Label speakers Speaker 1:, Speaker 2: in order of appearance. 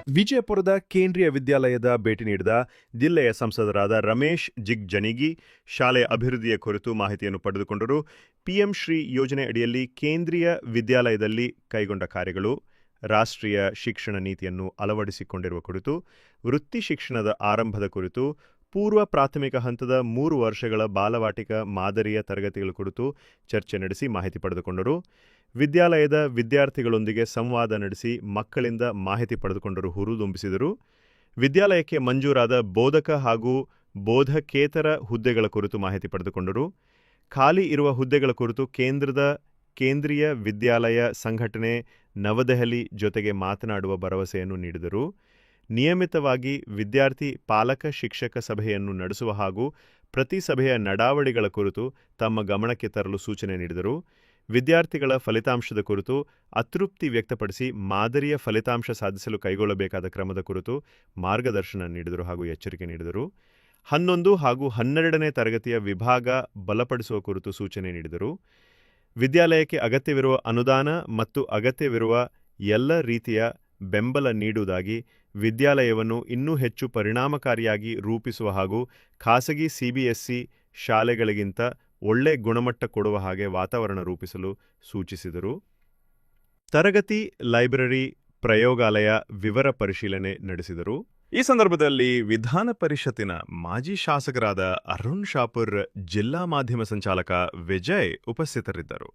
Speaker 1: ವಿಜಯಪುರದ ಕೇಂದ್ರೀಯ ವಿದ್ಯಾಲಯದ ಭೇಟಿ ನೀಡಿದ ಜಿಲ್ಲೆಯ ಸಂಸದರಾದ ರಮೇಶ್ ಜಿಗ್ಜಣಿಗಿ ಶಾಲೆಯ ಅಭಿವೃದ್ಧಿಯ ಕುರಿತು ಮಾಹಿತಿಯನ್ನು ಪಡೆದುಕೊಂಡರು. ಪಿಎಂ ಶ್ರೀ ಯೋಜನೆ ಅಡಿಯಲ್ಲಿ ಕೇಂದ್ರೀಯ ವಿದ್ಯಾಲಯದಲ್ಲಿ ಕೈಗೊಂಡ ಕಾರ್ಯಗಳು, ರಾಷ್ಟ್ರೀಯ ಶಿಕ್ಷಣ ನೀತಿಯನ್ನು ಅಳವಡಿಸಿಕೊಂಡಿರುವ ಕುರಿತು, ವೃತ್ತಿ ಶಿಕ್ಷಣದ ಆರಂಭದ ಕುರಿತು, ಪೂರ್ವ ಪ್ರಾಥಮಿಕ ಹಂತದ 3 ವರ್ಷಗಳ ಬಾಲವಾಟಿಕ ಮಾದರಿಯ ತರಗತಿಗಳ ಕುರಿತು ಚರ್ಚೆ ನಡೆಸಿ ಮಾಹಿತಿ ಪಡೆದುಕೊಂಡರು. ವಿದ್ಯಾಲಯದ ವಿದ್ಯಾರ್ಥಿಗಳೊಂದಿಗೆ ಸಂವಾದ ನಡೆಸಿ ಮಕ್ಕಳಿಂದ ಮಾಹಿತಿ ಪಡೆದುಕೊಂಡರು, ಹುರಿದುಂಬಿಸಿದರು. ವಿದ್ಯಾಲಯಕ್ಕೆ ಮಂಜೂರಾದ ಬೋಧಕ ಹಾಗೂ ಬೋಧಕೇತರ ಹುದ್ದೆಗಳ ಕುರಿತು ಮಾಹಿತಿ ಪಡೆದುಕೊಂಡರು. ಖಾಲಿ ಇರುವ ಹುದ್ದೆಗಳ ಕುರಿತು ಕೇಂದ್ರೀಯ ವಿದ್ಯಾಲಯ ಸಂಘಟನೆ ನವದೆಹಲಿ ಜೊತೆಗೆ ಮಾತನಾಡುವ ಭರವಸೆಯನ್ನು ನೀಡಿದರು. ನಿಯಮಿತವಾಗಿ ವಿದ್ಯಾರ್ಥಿ ಪಾಲಕ ಶಿಕ್ಷಕ ಸಭೆಯನ್ನು ನಡೆಸುವ ಹಾಗೂ ಪ್ರತಿ ಸಭೆಯ ನಡಾವಳಿಗಳ ಕುರಿತು ತಮ್ಮ ಗಮನಕ್ಕೆ ತರಲು ಸೂಚನೆ ನೀಡಿದರು. ವಿದ್ಯಾರ್ಥಿಗಳ ಫಲಿತಾಂಶದ ಕುರಿತು ಅತೃಪ್ತಿ ವ್ಯಕ್ತಪಡಿಸಿ ಮಾದರಿಯ ಫಲಿತಾಂಶ ಸಾಧಿಸಲು ಕೈಗೊಳ್ಳಬೇಕಾದ ಕ್ರಮದ ಕುರಿತು ಮಾರ್ಗದರ್ಶನ ನೀಡಿದರು ಹಾಗೂ ಎಚ್ಚರಿಕೆ ನೀಡಿದರು. 11 ಹಾಗೂ 12ನೇ ತರಗತಿಯ ವಿಭಾಗ ಬಲಪಡಿಸುವ ಕುರಿತು ಸೂಚನೆ ನೀಡಿದರು. ವಿದ್ಯಾಲಯಕ್ಕೆ ಅಗತ್ಯವಿರುವ ಅನುದಾನ ಮತ್ತು ಅಗತ್ಯವಿರುವ ಎಲ್ಲ ರೀತಿಯ ಬೆಂಬಲ ನೀಡುವುದಾಗಿ, ವಿದ್ಯಾಲಯವನ್ನು ಇನ್ನೂ ಹೆಚ್ಚು ಪರಿಣಾಮಕಾರಿಯಾಗಿ ರೂಪಿಸುವ ಹಾಗೂ ಖಾಸಗಿ ಸಿಬಿಎಸ್ಇ ಶಾಲೆಗಳಿಗಿಂತ ಒಳ್ಳೆ ಗುಣಮಟ್ಟ ಕೊಡುವ ಹಾಗೆ ವಾತಾವರಣ ರೂಪಿಸಲು ಸೂಚಿಸಿದರು. ತರಗತಿ, ಲೈಬ್ರರಿ, ಪ್ರಯೋಗಾಲಯ ವಿವರ ಪರಿಶೀಲನೆ ನಡೆಸಿದರು. ಈ ಸಂದರ್ಭದಲ್ಲಿ ವಿಧಾನ ಪರಿಷತ್ತಿನ ಮಾಜಿ ಶಾಸಕರಾದ ಅರುಣ್ ಶಾಪುರ್, ಜಿಲ್ಲಾ ಮಾಧ್ಯಮ ಸಂಚಾಲಕ ವಿಜಯ್ ಉಪಸ್ಥಿತರಿದ್ದರು.